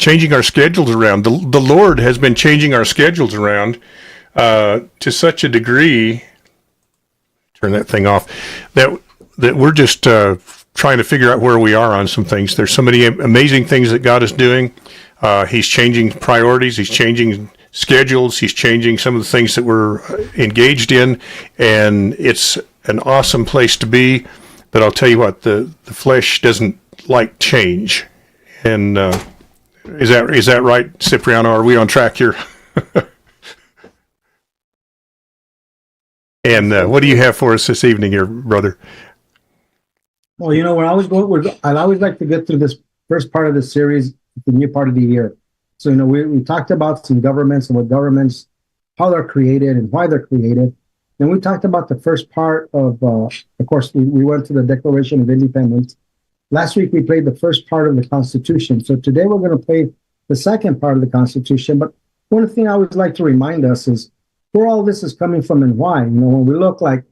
changing our schedules around. The Lord has been changing our schedules around to such a degree. Turn that thing off. That we're just trying to figure out where we are on some things. There's so many amazing things that God is doing. He's changing priorities. He's changing schedules. He's changing some of the things that we're engaged in, and it's an awesome place to be. But I'll tell you what, the flesh doesn't like change. And is that right, Cipriano? Are we on track here? And what do you have for us this evening here, brother? Well, you know, I'd always like to get through this first part of the series, the new part of the year. So, you know, we talked about some governments and what governments, how they're created and why they're created. Then we talked about the first part of course, we went to the Declaration of Independence. Last week, we played the first part of the Constitution. So today we're going to play the second part of the Constitution. But one thing I always like to remind us is where all this is coming from and why. You know, when we look like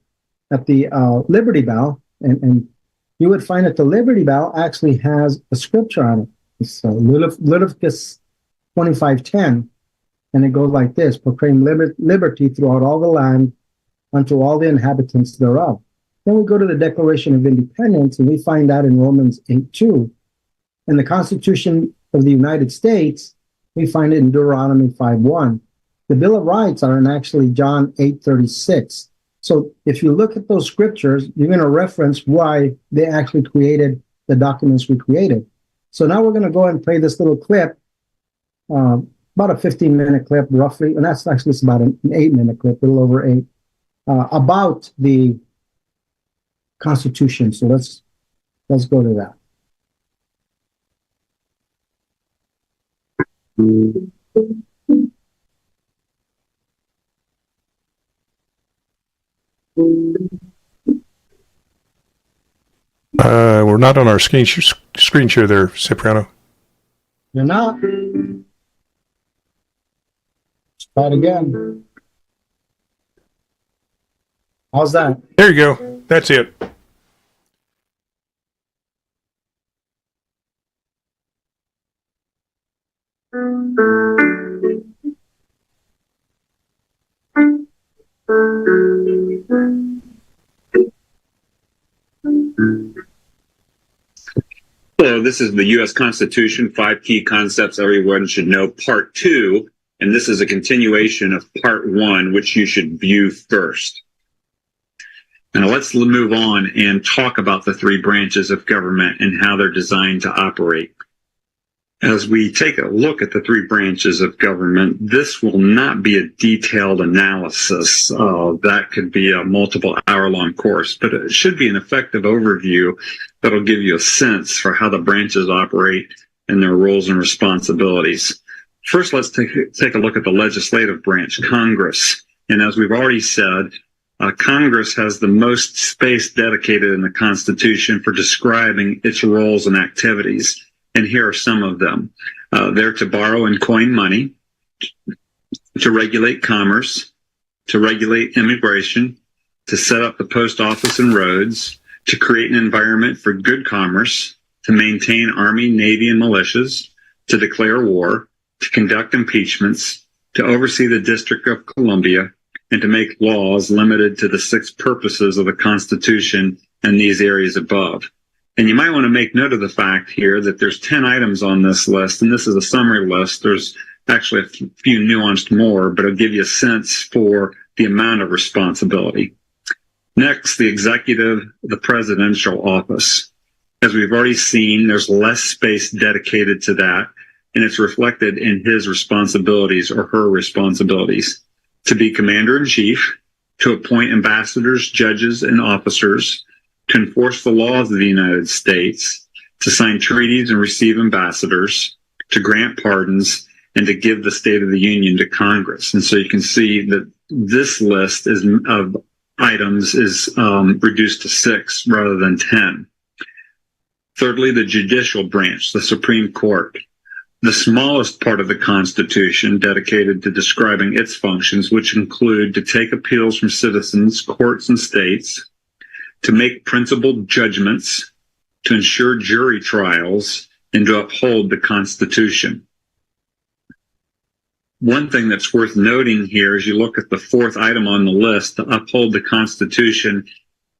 at the Liberty Bell, and you would find that the Liberty Bell actually has a scripture on it. It's Leviticus 25:10, and it goes like this: proclaim liberty throughout all the land unto all the inhabitants thereof. Then we go to the Declaration of Independence, and we find that in Romans 8:2. And the Constitution of the United States, we find it in Deuteronomy 5:1. The Bill of Rights are in actually John 8:36. So if you look at those scriptures, you're going to reference why they actually created the documents we created. So now we're going to go and play this little clip, about a 15-minute clip roughly, and that's actually it's about an 8-minute clip, a little over 8, about the Constitution. So let's go to that. We're not on our screen share there, Cipriano. You're not. Let's try it again. How's that? There you go. That's it. Hello, this is the U.S. Constitution, 5 Key Concepts Everyone Should Know, Part 2, and this is a continuation of Part 1, which you should view first. Now let's move on and talk about the 3 branches of government and how they're designed to operate. As we take a look at the 3 branches of government, this will not be a detailed analysis. That could be a multiple hour-long course, but it should be an effective overview that'll give you a sense for how the branches operate and their roles and responsibilities. First, let's take a look at the legislative branch, Congress. And as we've already said, Congress has the most space dedicated in the Constitution for describing its roles and activities. And here are some of them. They're to borrow and coin money, to regulate commerce, to regulate immigration, to set up the post office and roads, to create an environment for good commerce, to maintain Army, Navy, and militias, to declare war, to conduct impeachments, to oversee the District of Columbia, and to make laws limited to the 6 purposes of the Constitution and these areas above. And you might want to make note of the fact here that there's 10 items on this list, and this is a summary list. There's actually a few nuanced more, but it'll give you a sense for the amount of responsibility. Next, the executive, the presidential office. As we've already seen, there's less space dedicated to that, and it's reflected in his responsibilities or her responsibilities. To be commander-in-chief, to appoint ambassadors, judges, and officers, to enforce the laws of the United States, to sign treaties and receive ambassadors, to grant pardons, and to give the State of the Union to Congress. And so you can see that this list of items is reduced to 6 rather than 10. Thirdly, the judicial branch, the Supreme Court. The smallest part of the Constitution dedicated to describing its functions, which include to take appeals from citizens, courts, and states, to make principled judgments, to ensure jury trials, and to uphold the Constitution. One thing that's worth noting here is you look at the fourth item on the list, to uphold the Constitution.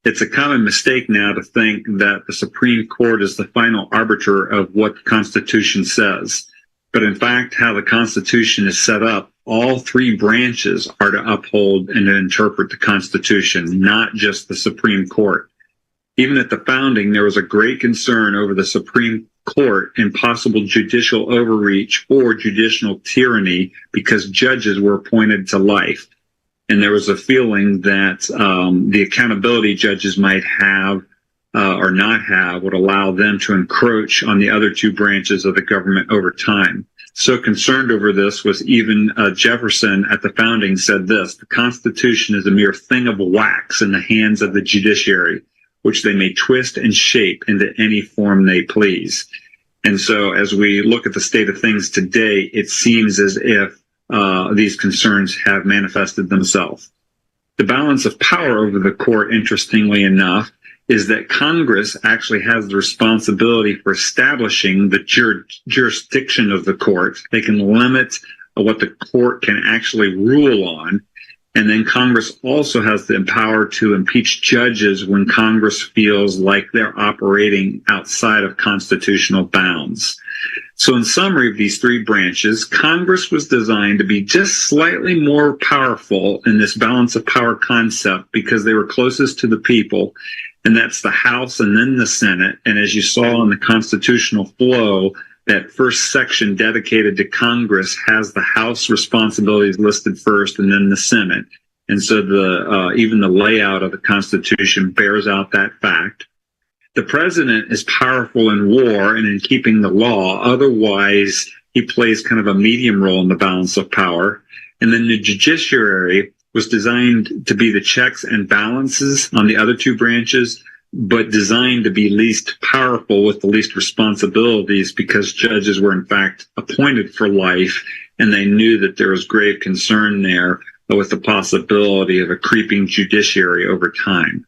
It's a common mistake now to think that the Supreme Court is the final arbiter of what the Constitution says. But in fact, how the Constitution is set up, all three branches are to uphold and to interpret the Constitution, not just the Supreme Court. Even at the founding, there was a great concern over the Supreme Court and possible judicial overreach or judicial tyranny because judges were appointed to life. And there was a feeling that the accountability judges might have or not have would allow them to encroach on the other two branches of the government over time. So concerned over this was even Jefferson at the founding said this: the Constitution is a mere thing of wax in the hands of the judiciary, which they may twist and shape into any form they please. And so as we look at the state of things today, it seems as if these concerns have manifested themselves. The balance of power over the court, interestingly enough, is that Congress actually has the responsibility for establishing the jurisdiction of the court. They can limit what the court can actually rule on. And then Congress also has the power to impeach judges when Congress feels like they're operating outside of constitutional bounds. So in summary of these three branches, Congress was designed to be just slightly more powerful in this balance of power concept because they were closest to the people, and that's the House and then the Senate. And as you saw in the constitutional flow, that first section dedicated to Congress has the House responsibilities listed first and then the Senate. And so even the layout of the Constitution bears out that fact. The president is powerful in war and in keeping the law. Otherwise, he plays kind of a medium role in the balance of power. And then the judiciary was designed to be the checks and balances on the other two branches, but designed to be least powerful with the least responsibilities because judges were in fact appointed for life, and they knew that there was grave concern there with the possibility of a creeping judiciary over time.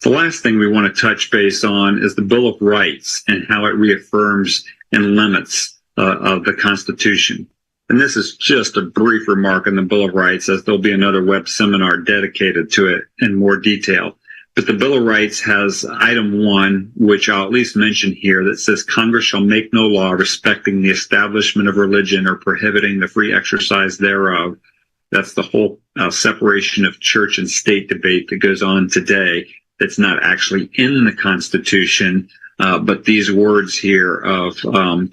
The last thing we want to touch base on is the Bill of Rights and how it reaffirms and limits of the Constitution. And this is just a brief remark on the Bill of Rights, as there'll be another web seminar dedicated to it in more detail. But the Bill of Rights has item 1, which I'll at least mention here, that says Congress shall make no law respecting the establishment of religion or prohibiting the free exercise thereof. That's the whole separation of church and state debate that goes on today. That's not actually in the Constitution, but these words here of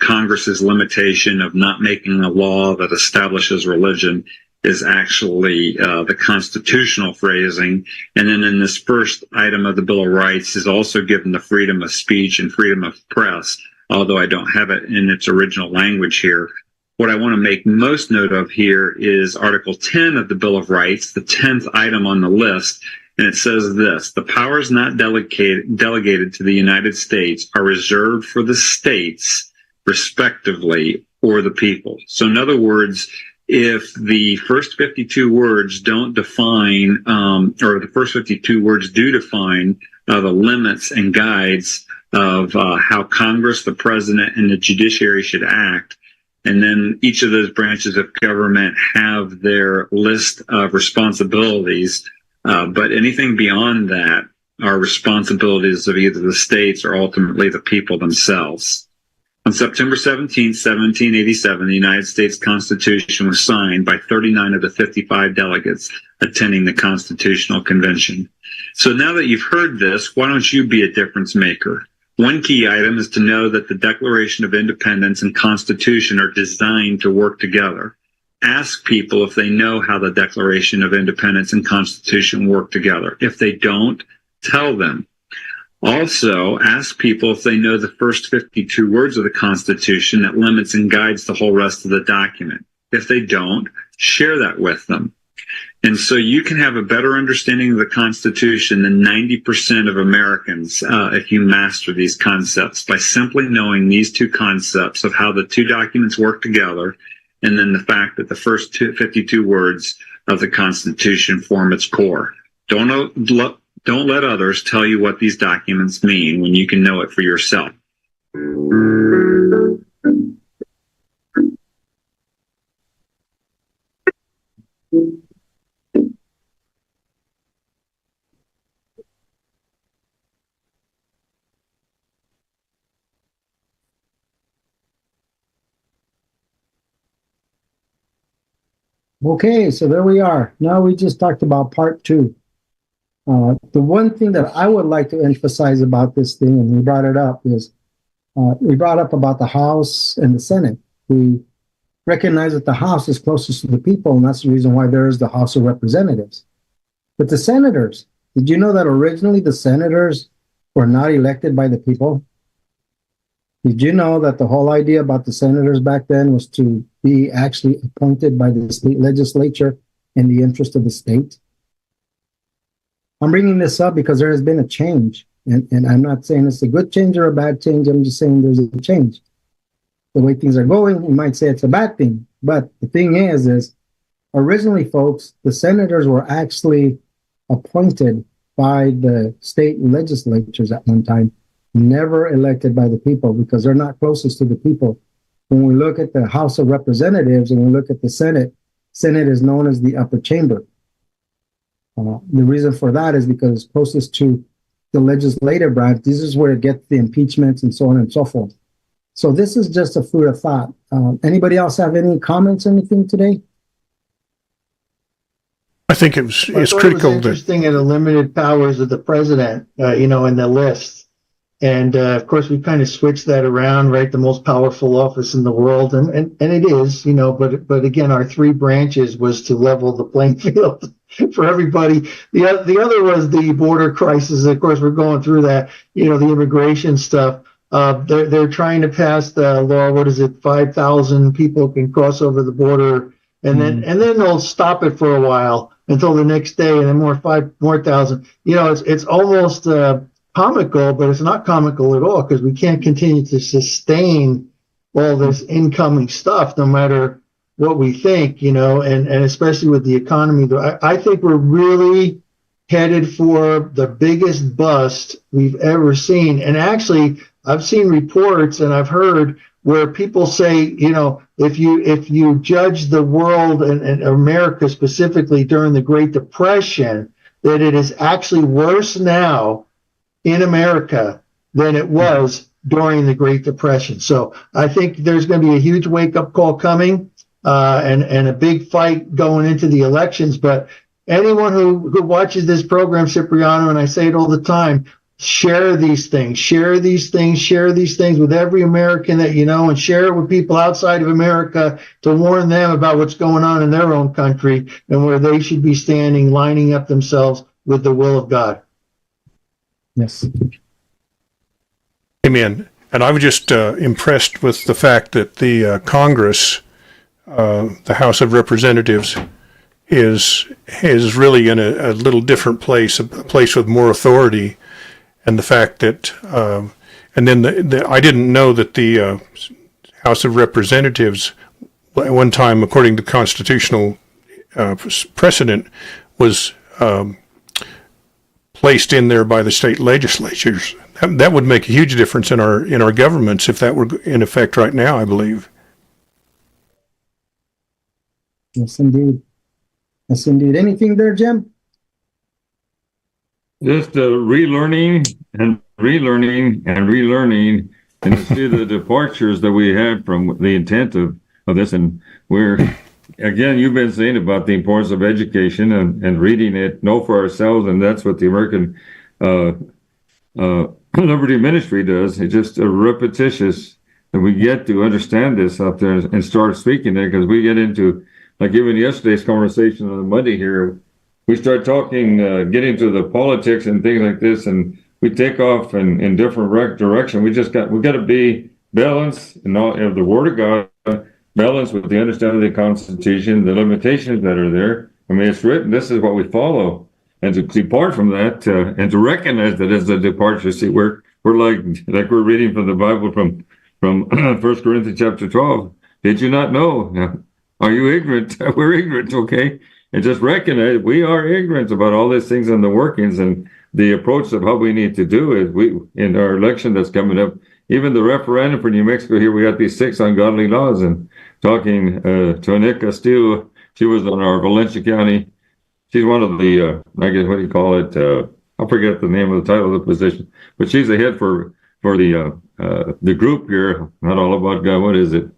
Congress's limitation of not making a law that establishes religion is actually the constitutional phrasing. And then in this first item of the Bill of Rights is also given the freedom of speech and freedom of press, although I don't have it in its original language here. What I want to make most note of here is Article 10 of the Bill of Rights, the 10th item on the list. And it says this: the powers not delegated to the United States are reserved for the states, respectively, or the people. So in other words, if the first 52 words don't define, or the first 52 words do define the limits and guides of how Congress, the president, and the judiciary should act, and then each of those branches of government have their list of responsibilities, but anything beyond that are responsibilities of either the states or ultimately the people themselves. On September 17, 1787, the United States Constitution was signed by 39 of the 55 delegates attending the Constitutional Convention. So now that you've heard this, why don't you be a difference maker? One key item is to know that the Declaration of Independence and Constitution are designed to work together. Ask people if they know how the Declaration of Independence and Constitution work together. If they don't, tell them. Also, ask people if they know the first 52 words of the Constitution that limits and guides the whole rest of the document. If they don't, share that with them. And so you can have a better understanding of the Constitution than 90% of Americans if you master these concepts by simply knowing these two concepts of how the two documents work together, and then the fact that the first 52 words of the Constitution form its core. Don't let others tell you what these documents mean when you can know it for yourself. Okay, so there we are. Now we just talked about part two. The one thing that I would like to emphasize about this thing, and we brought it up, is we brought up about the House and the Senate. We recognize that the House is closest to the people, and that's the reason why there is the House of Representatives. But the senators, did you know that originally the senators were not elected by the people? Did you know that the whole idea about the senators back then was to be actually appointed by the state legislature in the interest of the state? I'm bringing this up because there has been a change, and I'm not saying it's a good change or a bad change. I'm just saying there's a change. The way things are going, you might say it's a bad thing. But the thing is originally, folks, the senators were actually appointed by the state legislatures at one time, never elected by the people because they're not closest to the people. When we look at the House of Representatives and we look at the Senate, Senate is known as the upper chamber. The reason for that is because it's closest to the legislative branch. This is where it gets the impeachments and so on and so forth. So this is just a food of thought. Anybody else have any comments or anything today? I think it's I thought critical it was interesting in the limited powers of the president, in the list. And of course, we kind of switched that around, right? The most powerful office in the world, and it is, but again, our three branches was to level the playing field for everybody. The other was the border crisis. Of course, we're going through that, the immigration stuff. They're trying to pass the law. What is it? 5,000 people can cross over the border, and then they'll stop it for a while until the next day, and then more thousand. It's almost comical, but it's not comical at all because we can't continue to sustain all this incoming stuff, no matter what we think, and especially with the economy. I think we're really headed for the biggest bust we've ever seen. And actually, I've seen reports and I've heard where people say, if you judge the world and America specifically during the Great Depression, that it is actually worse now in America than it was during the Great Depression. So I think there's going to be a huge wake-up call coming, and a big fight going into the elections. But anyone who watches this program, Cipriano, and I say it all the time, share these things with every American that you know, and share it with people outside of America to warn them about what's going on in their own country and where they should be standing, lining up themselves with the will of God. Yes. Amen. And I was just impressed with the fact that the Congress, the House of Representatives, is really in a little different place, a place with more authority, and the fact that, and then I didn't know that the House of Representatives, at one time, according to constitutional precedent, was placed in there by the state legislatures. That would make a huge difference in our governments if that were in effect right now, I believe. Yes, indeed. Yes, indeed. Anything there, Jim? Just relearning and relearning and relearning, and to see the departures that we had from the intent of this. And we're, again, you've been saying about the importance of education and reading it, know for ourselves, and that's what the American Liberty Ministry does. It's just a repetitious, and we get to understand this up there and start speaking it, because we get into, like even yesterday's conversation on Monday here, we start talking, getting to the politics and things like this, and we take off in different direction. We got to be balanced in all of the Word of God, balanced with the understanding of the Constitution, the limitations that are there. I mean, it's written, this is what we follow. And to depart from that, and to recognize that as a departure, see, we're like we're reading from the Bible from 1 Corinthians chapter 12. Did you not know? Are you ignorant? We're ignorant, okay? And just recognize we are ignorant about all these things and the workings, and the approach of how we need to do it. We, in our election that's coming up, even the referendum for New Mexico here, we got these 6 ungodly laws. And talking to Annette Castillo, she was on our Valencia County. She's one of the, I guess, what do you call it? I forget the name of the title of the position, but she's the head for the group here. Not all about God. What is it?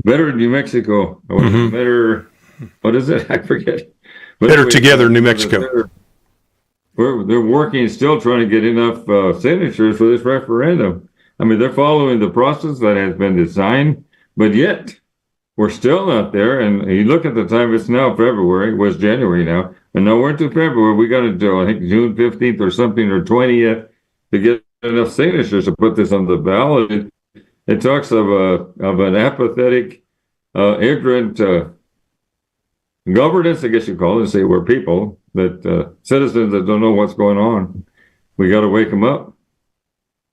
Better New Mexico. Mm-hmm. Better. what is it? I forget. Better Together, New Mexico. They're working, still trying to get enough signatures for this referendum. I mean, they're following the process that has been designed, but yet we're still not there. And you look at the time, it's now February, it was January now, and now we're into February. We got until, I think, June 15th or something, or 20th to get enough signatures to put this on the ballot. It talks of an apathetic, ignorant governance, I guess you call it, say we're people, that citizens that don't know what's going on. We got to wake them up.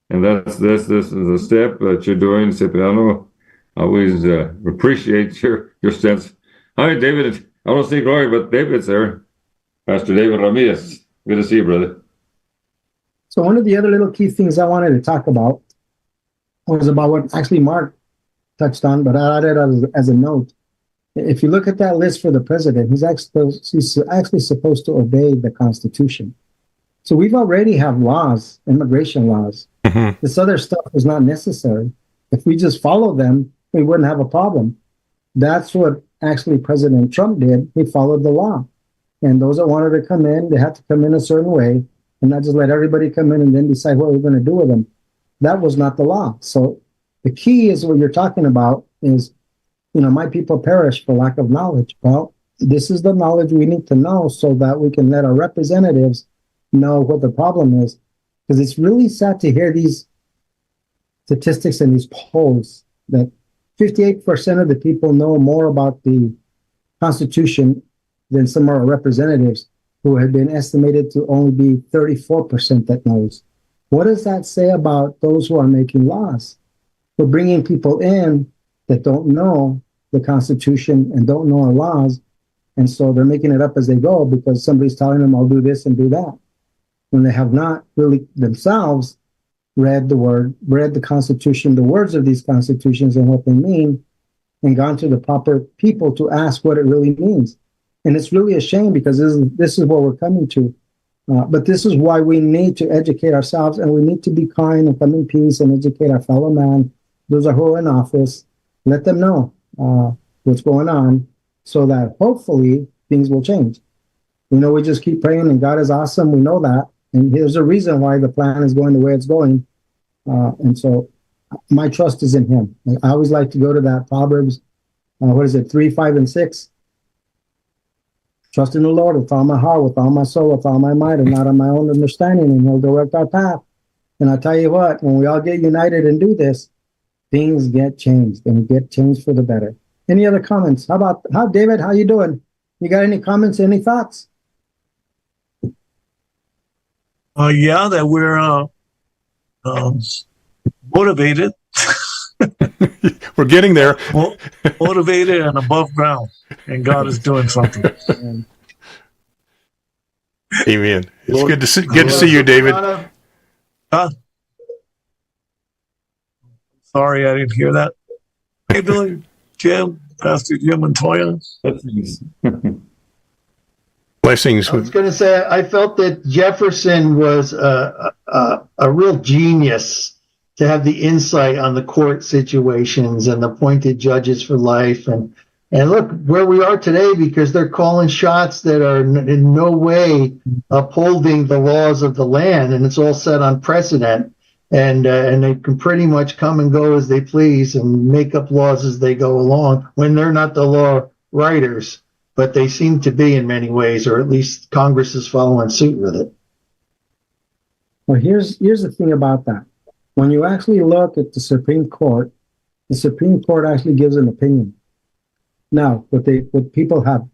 And this is a step that you're doing, Cipriano. I always appreciate your stance. Hi, David. I don't see Gloria, but David's there. Pastor David Ramirez. Good to see you, brother. So one of the other little key things I wanted to talk about was about what actually Mark touched on, but I added as a note. If you look at that list for the president, he's actually supposed to obey the Constitution. So we've already have laws, immigration laws. Mm-hmm. This other stuff is not necessary. If we just follow them, we wouldn't have a problem. That's what actually President Trump did. He followed the law. And those that wanted to come in, they had to come in a certain way and not just let everybody come in and then decide what we're going to do with them. That was not the law. So the key is what you're talking about is, my people perish for lack of knowledge. Well, this is the knowledge we need to know so that we can let our representatives know what the problem is. Because it's really sad to hear these statistics and these polls that 58% of the people know more about the Constitution than some of our representatives, who have been estimated to only be 34% that knows. What does that say about those who are making laws? We're bringing people in that don't know the Constitution and don't know our laws, and so they're making it up as they go because somebody's telling them, I'll do this and do that, when they have not really themselves read the Constitution, the words of these constitutions and what they mean, and gone to the proper people to ask what it really means. And it's really a shame because this is what we're coming to. But this is why we need to educate ourselves, and we need to be kind and come in peace and educate our fellow man, those who are in office. Let them know what's going on so that hopefully things will change. We just keep praying, and God is awesome. We know that. And there's a reason why the plan is going the way it's going. And so my trust is in him. I always like to go to that Proverbs, 3, 5, and 6. Trust in the Lord with all my heart, with all my soul, with all my might, and not on my own understanding, and he'll direct our path. And I tell you what, when we all get united and do this, things get changed, and get changed for the better. Any other comments? David, how you doing? You got any comments, any thoughts? Yeah, that we're motivated. We're getting there. Motivated and above ground, and God is doing something. Amen. It's good to see you, David. Sorry, I didn't hear that. How you doing, Jim, Pastor Jim and Toya? Blessings. I was going to say, I felt that Jefferson was a real genius to have the insight on the court situations and appointed judges for life. And look where we are today, because they're calling shots that are in no way upholding the laws of the land. And it's all set on precedent. And they can pretty much come and go as they please and make up laws as they go along when they're not the law writers. But they seem to be in many ways, or at least Congress is following suit with it. Well, here's the thing about that. When you actually look at the Supreme Court actually gives an opinion. Now, what people have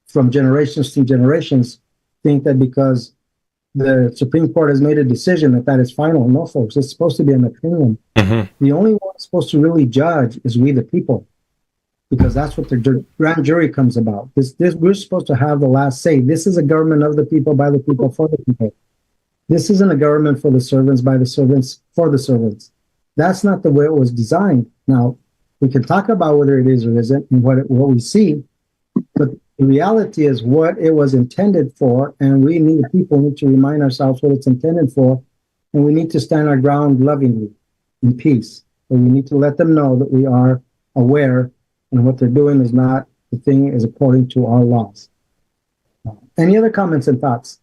from generations to generations think that because the Supreme Court has made a decision that is final. No, folks, it's supposed to be an opinion. Mm-hmm. The only one supposed to really judge is we, the people, because that's what the grand jury comes about. We're supposed to have the last say. This is a government of the people, by the people, for the people. This isn't a government for the servants, by the servants, for the servants. That's not the way it was designed. Now, we can talk about whether it is or isn't and what we see, but the reality is what it was intended for, and we need to remind ourselves what it's intended for, and we need to stand our ground lovingly, in peace. And we need to let them know that we are aware, and what they're doing is not the thing is according to our laws. Any other comments and thoughts?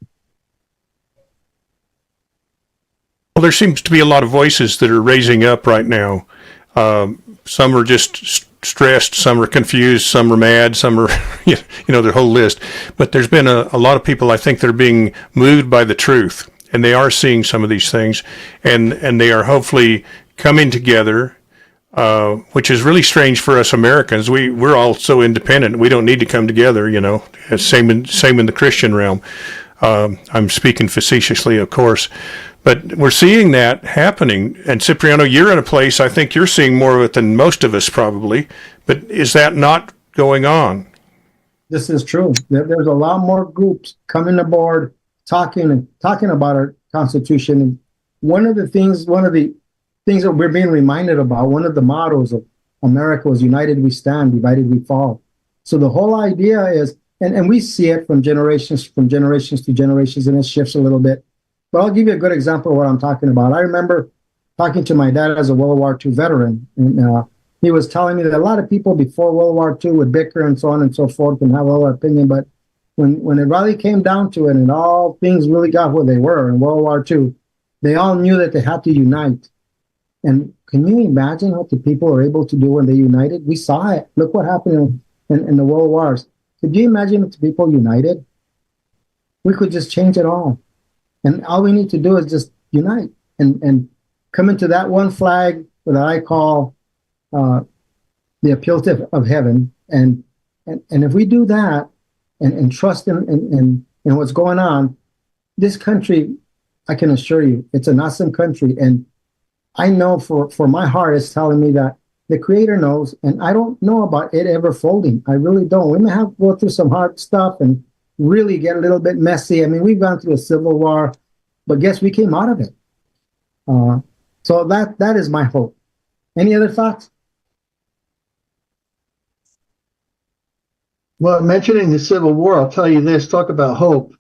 Well, there seems to be a lot of voices that are raising up right now. Some are just stressed, some are confused, some are mad, some are, their whole list. But there's been a lot of people, I think, that are being moved by the truth, and they are seeing some of these things, and they are hopefully coming together, which is really strange for us Americans. We're all so independent. We don't need to come together, Same in the Christian realm. I'm speaking facetiously, of course. But we're seeing that happening. And Cipriano, you're in a place, I think you're seeing more of it than most of us probably. But is that not going on? This is true. There's a lot more groups coming aboard, talking about our Constitution. And one of the things that we're being reminded about, one of the mottos of America was united we stand, divided we fall. So the whole idea is, and we see it from generations to generations, and it shifts a little bit. But I'll give you a good example of what I'm talking about. I remember talking to my dad as a World War II veteran, and he was telling me that a lot of people before World War II would bicker and so on and so forth and have all their opinion, but when it really came down to it and all things really got where they were in World War II, they all knew that they had to unite. And can you imagine what the people were able to do when they united? We saw it. Look what happened in the World Wars. Could you imagine if the people united? We could just change it all. And all we need to do is just unite and come into that one flag that I call the appeal of heaven. And if we do that and trust in what's going on, this country, I can assure you, it's an awesome country. And I know for my heart, it's telling me that the Creator knows, and I don't know about it ever folding. I really don't. We may have to go through some hard stuff and really get a little bit messy. I mean, we've gone through a civil war, but guess we came out of it. So that is my hope. Any other thoughts? Well, mentioning the Civil War, I'll tell you this, talk about hope,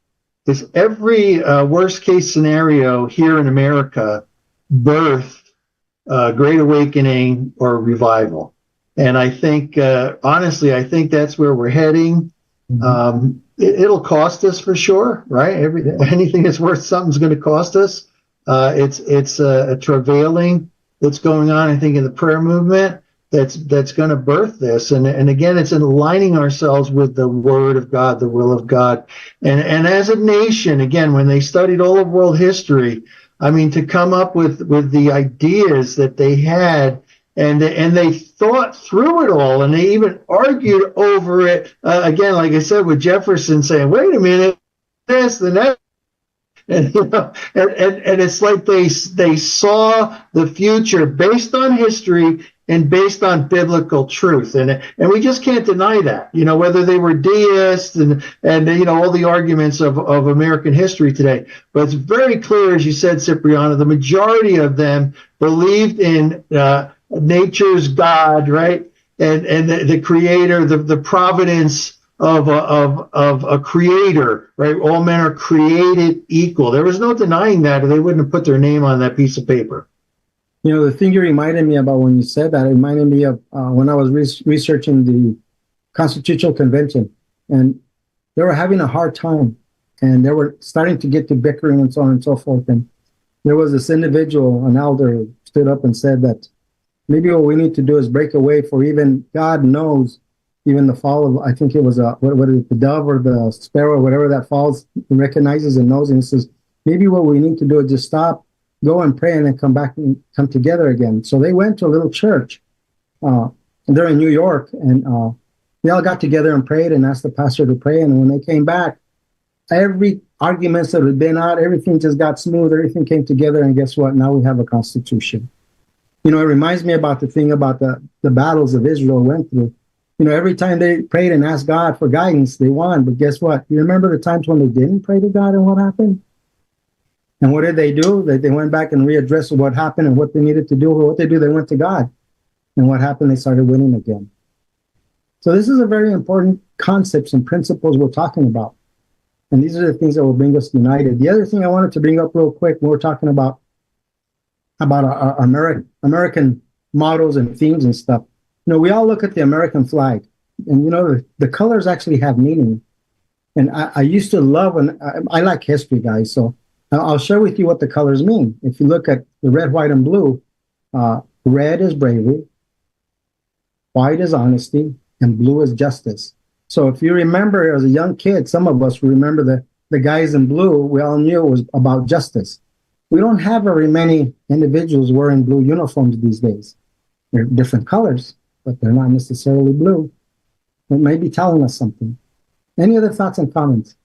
is every worst case scenario here in America birthed Great Awakening or revival. And I think, honestly, I think that's where we're heading. Mm-hmm. It'll cost us for sure, right? Anything that's worth something's going to cost us. It's a travailing that's going on, I think, in the prayer movement that's going to birth this. And again, it's in aligning ourselves with the Word of God, the will of God. And as a nation, again, when they studied all of world history, I mean, to come up with the ideas that they had, and they thought through it all, and they even argued over it. Again, like I said, with Jefferson saying, "Wait a minute, this, the next," and and it's like they saw the future based on history and based on biblical truth, and we just can't deny that. Whether they were deists and all the arguments of American history today, but it's very clear, as you said, Cipriano, the majority of them believed in nature's God, right, and the Creator, the providence of a Creator, right? All men are created equal. There was no denying that, or they wouldn't have put their name on that piece of paper. The thing you reminded me about when you said that, it reminded me of when I was researching the Constitutional Convention, and they were having a hard time, and they were starting to get to bickering and so on and so forth. And there was this individual, an elder, who stood up and said that maybe what we need to do is break away, for even God knows, even the fall of, I think it was what is it, the dove or the sparrow, whatever that falls, recognizes and knows. And he says, maybe what we need to do is just stop, go and pray, and then come back and come together again. So they went to a little church, and they're in New York, and they all got together and prayed and asked the pastor to pray. And when they came back, every arguments that had been out, everything just got smooth, everything came together, and guess what? Now we have a constitution. It reminds me about the thing about the battles of Israel went through. Every time they prayed and asked God for guidance, they won. But guess what? You remember the times when they didn't pray to God and what happened? And what did they do? They went back and readdressed what happened and what they needed to do. What they do, they went to God. And what happened? They started winning again. So this is a very important concepts and principles we're talking about. And these are the things that will bring us united. The other thing I wanted to bring up real quick when we're talking about our American mottos and themes and stuff. We all look at the American flag, And you know, the colors actually have meaning. And I used to love, and I like history, guys. So I'll share with you what the colors mean. If you look at the red, white, and blue, red is bravery, white is honesty, and blue is justice. So if you remember as a young kid, some of us remember the guys in blue, we all knew it was about justice. We don't have very many individuals wearing blue uniforms these days. They're different colors, but they're not necessarily blue. It may be telling us something. Any other thoughts and comments?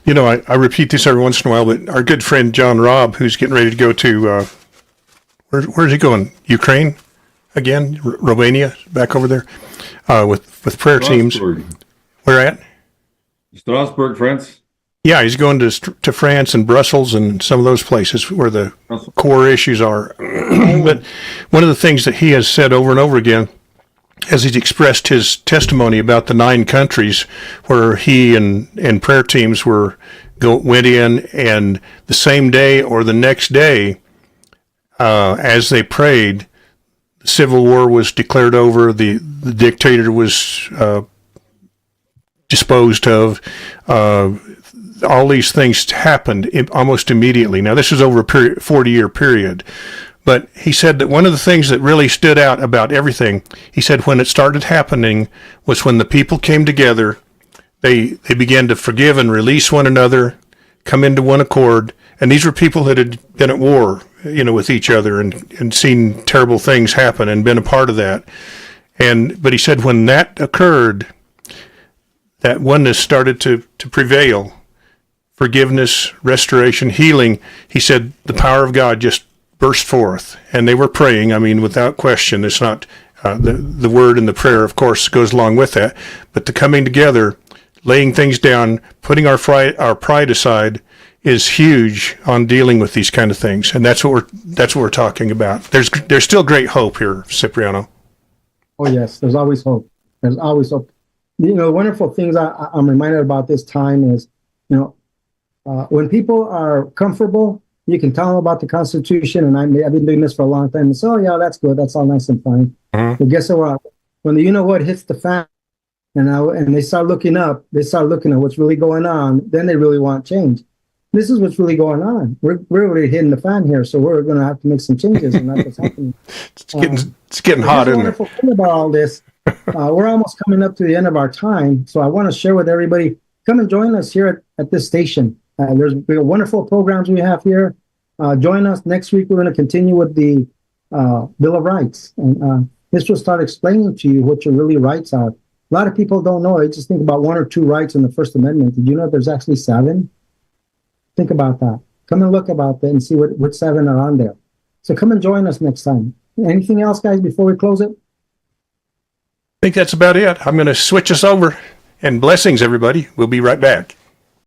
You know, I repeat this every once in a while, but our good friend John Robb, who's getting ready to go to, where's he going? Ukraine again? Romania, back over there, with prayer teams. Where at? Strasbourg, France. Yeah, he's going to France and Brussels and some of those places where the core issues are. But one of the things that he has said over and over again, as he's expressed his testimony about the 9 countries where he and prayer teams went in, and the same day or the next day, as they prayed, the civil war was declared over, the dictator was disposed of. All these things happened almost immediately. Now, this is over a 40-year period. But he said that one of the things that really stood out about everything, he said when it started happening was when the people came together, they began to forgive and release one another, come into one accord. And these were people that had been at war, you know, with each other and seen terrible things happen and been a part of that. But he said when that occurred, that oneness started to prevail. Forgiveness, restoration, healing. He said the power of God just burst forth, and they were praying. I mean, without question, it's not the word and the prayer, of course, goes along with that, but the coming together, laying things down, putting our pride aside, is huge on dealing with these kind of things, and that's what we're talking about. There's still great hope here, Cipriano. Oh yes, there's always hope. There's always hope. You know, wonderful things I'm reminded about this time is, you know, when people are comfortable, you can tell them about the Constitution, and I've been doing this for a long time. And so, yeah, that's good. That's all nice and fine. Mm-hmm. But guess what? When the you-know-what hits the fan, and they start looking up, they start looking at what's really going on, then they really want change. This is what's really going on. We're really hitting the fan here, so we're going to have to make some changes, and that's what's happening. It's getting hot, isn't it? The wonderful thing about all this, we're almost coming up to the end of our time, so I want to share with everybody, come and join us here at this station. There's wonderful programs we have here. Join us next week. We're going to continue with the Bill of Rights. And this will start explaining to you what your really rights are. A lot of people don't know. They just think about 1 or 2 rights in the First Amendment. Did you know there's actually 7? Think about that. Come and look about that and see what 7 are on there. So come and join us next time. Anything else, guys, before we close it? I think that's about it. I'm going to switch us over. And blessings, everybody. We'll be right back.